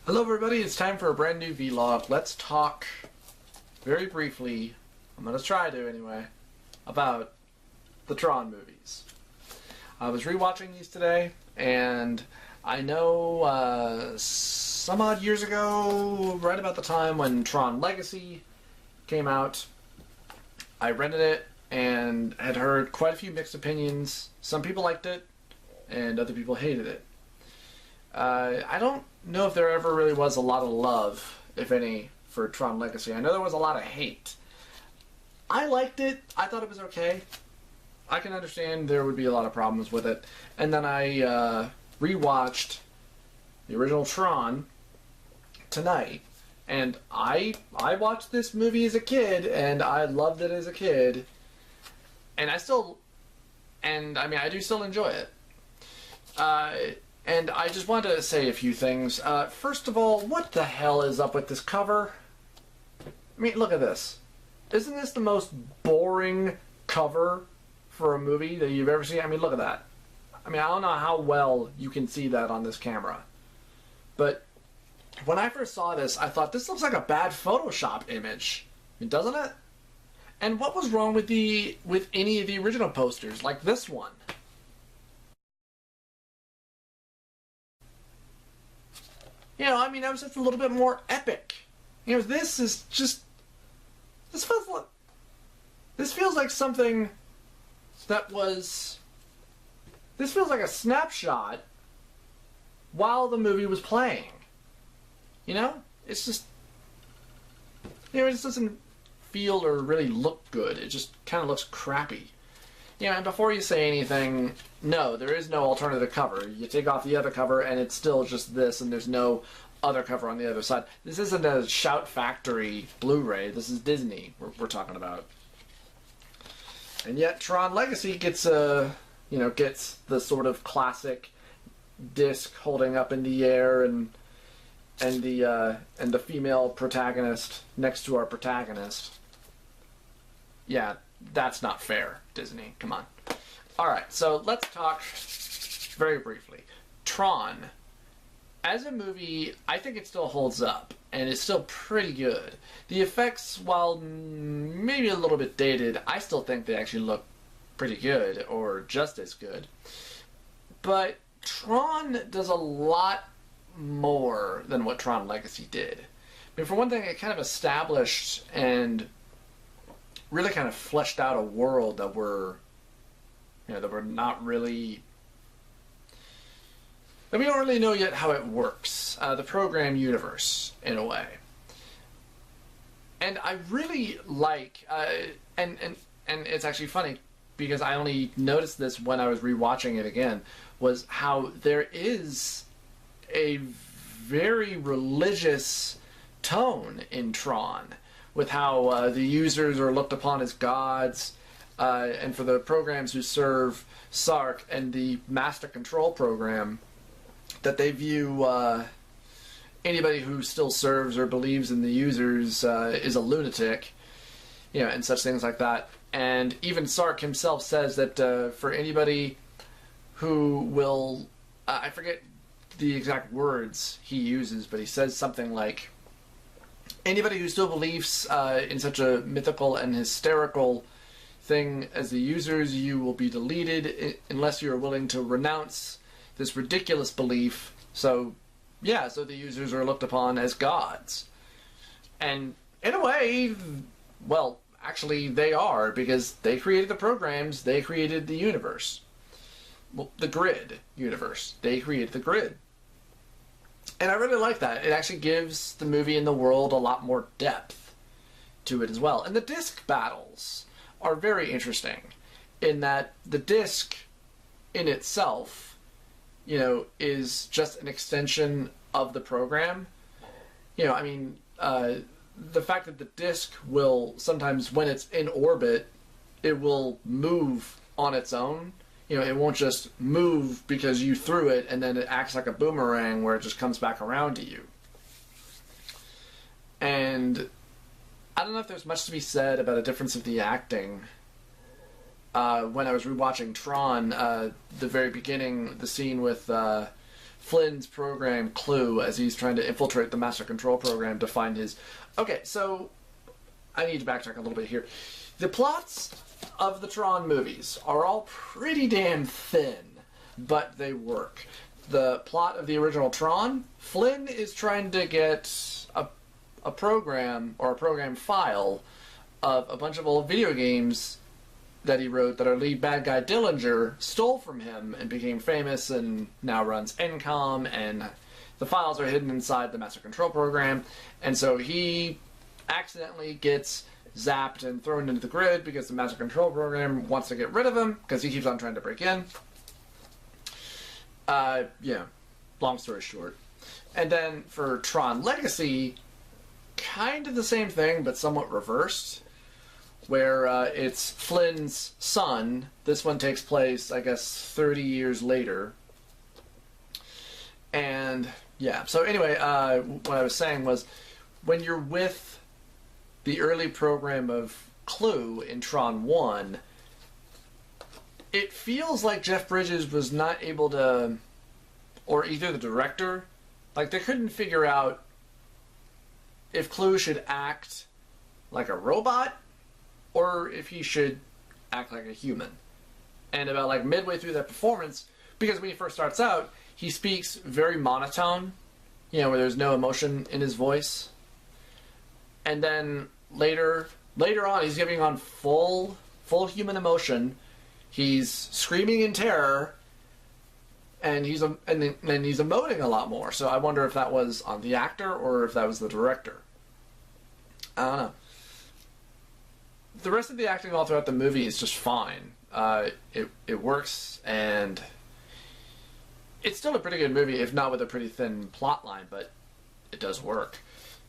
Hello everybody, it's time for a brand new vlog. Let's talk very briefly, I'm going to try to anyway, about the Tron movies. I was rewatching these today, and I know some odd years ago, right about the time when Tron Legacy came out, I rented it and had heard quite a few mixed opinions. Some people liked it, and other people hated it. I don't know if there ever really was a lot of love, if any, for Tron Legacy. I know there was a lot of hate. I liked it. I thought it was okay. I can understand there would be a lot of problems with it. And then I rewatched the original Tron tonight. And I watched this movie as a kid, and I loved it as a kid. And I do still enjoy it. And I just wanted to say a few things. First of all, what the hell is up with this cover? I mean, look at this. Isn't this the most boring cover for a movie that you've ever seen? I mean, look at that. I mean, I don't know how well you can see that on this camera. But when I first saw this, I thought, this looks like a bad Photoshop image. Doesn't it? And what was wrong with any of the original posters, like this one? You know, I mean, that was just a little bit more epic. You know, this feels like something that was... This feels like a snapshot while the movie was playing. You know? It's just... You know, it just doesn't feel or really look good. It just kind of looks crappy. You know, and before you say anything, no, there is no alternative cover. You take off the other cover and it's still just this, and there's no other cover on the other side. This isn't a Shout Factory Blu-ray. This is Disney we're talking about. And yet Tron Legacy gets the sort of classic disc holding up in the air and the female protagonist next to our protagonist. Yeah, that's not fair, Disney. Come on. Alright, so let's talk very briefly. Tron. As a movie, I think it still holds up, and it's still pretty good. The effects, while maybe a little bit dated, I still think they actually look pretty good, or just as good. But Tron does a lot more than what Tron Legacy did. I mean, for one thing, it kind of established and really kind of fleshed out a world that we're not really... that we don't really know yet how it works. The program universe, in a way. And I really like... and it's actually funny, because I only noticed this when I was rewatching it again, was how there is a very religious tone in Tron, with how the users are looked upon as gods, and for the programs who serve Sark and the Master Control program, that they view anybody who still serves or believes in the users is a lunatic, you know, and such things like that. And even Sark himself says that for anybody who will, I forget the exact words he uses, but he says something like, anybody who still believes in such a mythical and hysterical thing as the users, you will be deleted unless you are willing to renounce this ridiculous belief. So, yeah, so the users are looked upon as gods. And in a way, well, actually they are, because they created the programs, they created the universe. Well, the grid universe. They created the grid. And I really like that. It actually gives the movie and the world a lot more depth to it as well. And the disc battles are very interesting, in that the disc in itself, you know, is just an extension of the program. You know, I mean, the fact that the disc will sometimes, when it's in orbit, it will move on its own. You know, it won't just move because you threw it and then it acts like a boomerang where it just comes back around to you. And I don't know if there's much to be said about a difference of the acting. When I was rewatching Tron, the very beginning, the scene with Flynn's program Clue as he's trying to infiltrate the Master Control program to find his... Okay, so I need to backtrack a little bit here. The plots of the Tron movies are all pretty damn thin, but they work. The plot of the original Tron, Flynn is trying to get a program or a program file of a bunch of old video games that he wrote that our lead bad guy Dillinger stole from him and became famous and now runs Encom, and the files are hidden inside the Master Control program, and so he accidentally gets zapped and thrown into the grid because the Master Control program wants to get rid of him because he keeps on trying to break in. Long story short. And then for Tron Legacy, kind of the same thing, but somewhat reversed, where it's Flynn's son. This one takes place, I guess, 30 years later. And, yeah, so anyway, what I was saying was, when you're with the early program of Clue in Tron 1, it feels like Jeff Bridges was not able to, or either the director, like they couldn't figure out if Clue should act like a robot or if he should act like a human. And about like midway through that performance, because when he first starts out, he speaks very monotone, where there's no emotion in his voice. And then later on, he's giving on full human emotion. He's screaming in terror, and he's emoting a lot more. So I wonder if that was on the actor or if that was the director. I don't know. The rest of the acting all throughout the movie is just fine. It works, and it's still a pretty good movie, if not with a pretty thin plot line, but it does work.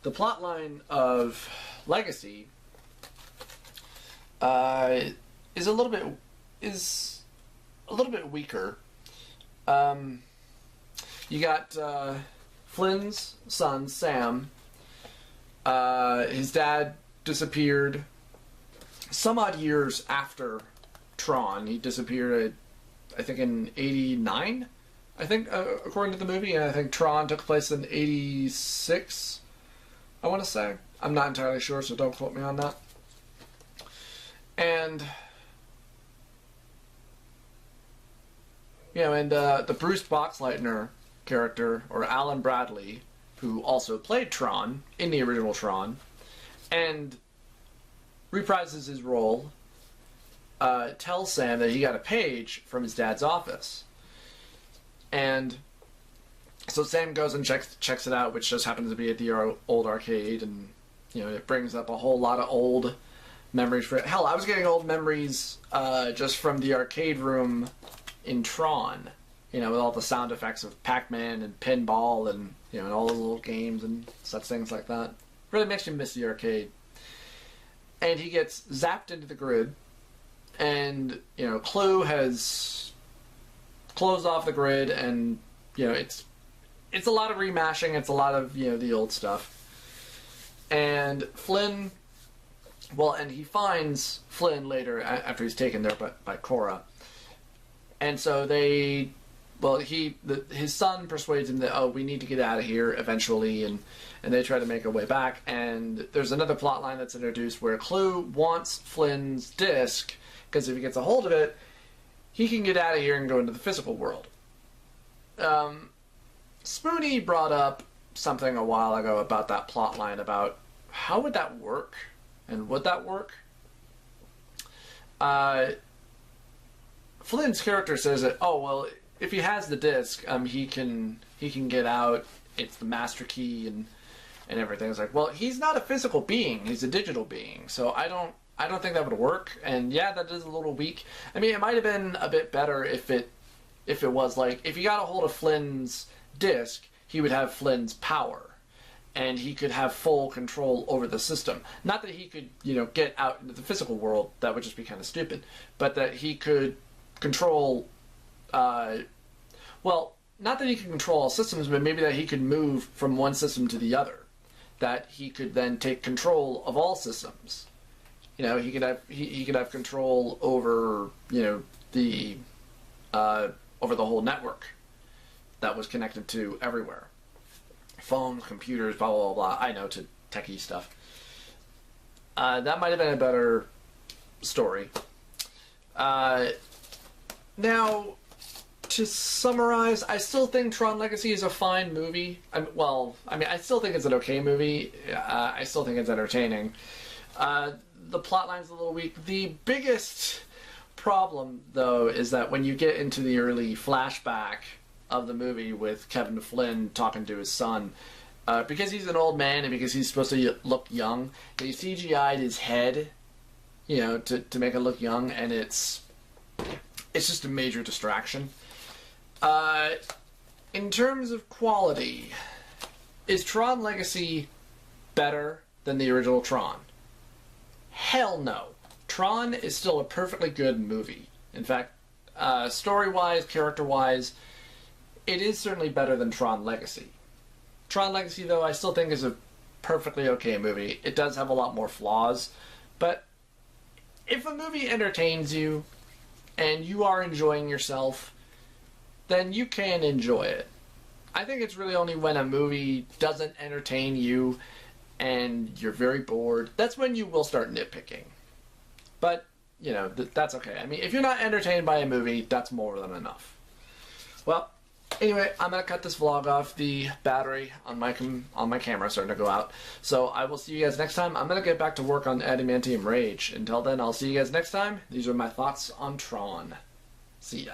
The plot line of Legacy is a little bit weaker. You got Flynn's son, Sam. His dad disappeared some odd years after Tron. He disappeared, I think, in 89, I think, according to the movie, and I think Tron took place in 86, I want to say. I'm not entirely sure, so don't quote me on that. And the Bruce Boxleitner character, or Alan Bradley, who also played Tron in the original Tron, and reprises his role, tells Sam that he got a page from his dad's office. And so Sam goes and checks it out, which just happens to be at the old arcade, and it brings up a whole lot of old memories for it. Hell, I was getting old memories just from the arcade room in Tron, with all the sound effects of Pac-Man and Pinball and, and all the little games and such things like that. Really makes you miss the arcade. And he gets zapped into the grid, and, Clue has closed off the grid, and, it's a lot of remashing, it's a lot of, the old stuff. And Flynn, and he finds Flynn later, after he's taken there by Cora. And so his son persuades him that, we need to get out of here eventually, and they try to make a way back. And there's another plot line that's introduced where Clue wants Flynn's disc, because if he gets a hold of it, he can get out of here and go into the physical world. Spoony brought up something a while ago about that plot line, about how would that work, and would that work? Flynn's character says that, if he has the disc, he can get out. It's the master key and everything. It's like, he's not a physical being; he's a digital being. So I don't think that would work. And yeah, that is a little weak. I mean, it might have been a bit better if it was like, if he got a hold of Flynn's disc, he would have Flynn's power, and he could have full control over the system. Not that he could, get out into the physical world. That would just be kind of stupid. But that he could control, not that he could control all systems, but maybe that he could move from one system to the other. That he could then take control of all systems. He could have control over, the whole network. that was connected to everywhere. Phones, computers, blah, blah, blah, blah. I know, to techie stuff. That might have been a better story. Now, to summarize, I still think Tron Legacy is a fine movie. I still think it's an okay movie. I still think it's entertaining. The plotline's a little weak. The biggest problem, though, is that when you get into the early flashback of the movie with Kevin Flynn talking to his son, because he's an old man and because he's supposed to look young, they CGI'd his head, to make it look young, and it's just a major distraction. In terms of quality, is Tron Legacy better than the original Tron? Hell no. Tron is still a perfectly good movie. In fact, story-wise, character-wise, it is certainly better than Tron Legacy. Tron Legacy, though, I still think is a perfectly okay movie. It does have a lot more flaws, but if a movie entertains you and you are enjoying yourself, then you can enjoy it. I think it's really only when a movie doesn't entertain you and you're very bored, that's when you will start nitpicking. But, that's okay. I mean, if you're not entertained by a movie, that's more than enough. Well, anyway, I'm going to cut this vlog off. The battery on my camera is starting to go out. So I will see you guys next time. I'm going to get back to work on Adamantium Rage. Until then, I'll see you guys next time. These are my thoughts on Tron. See ya.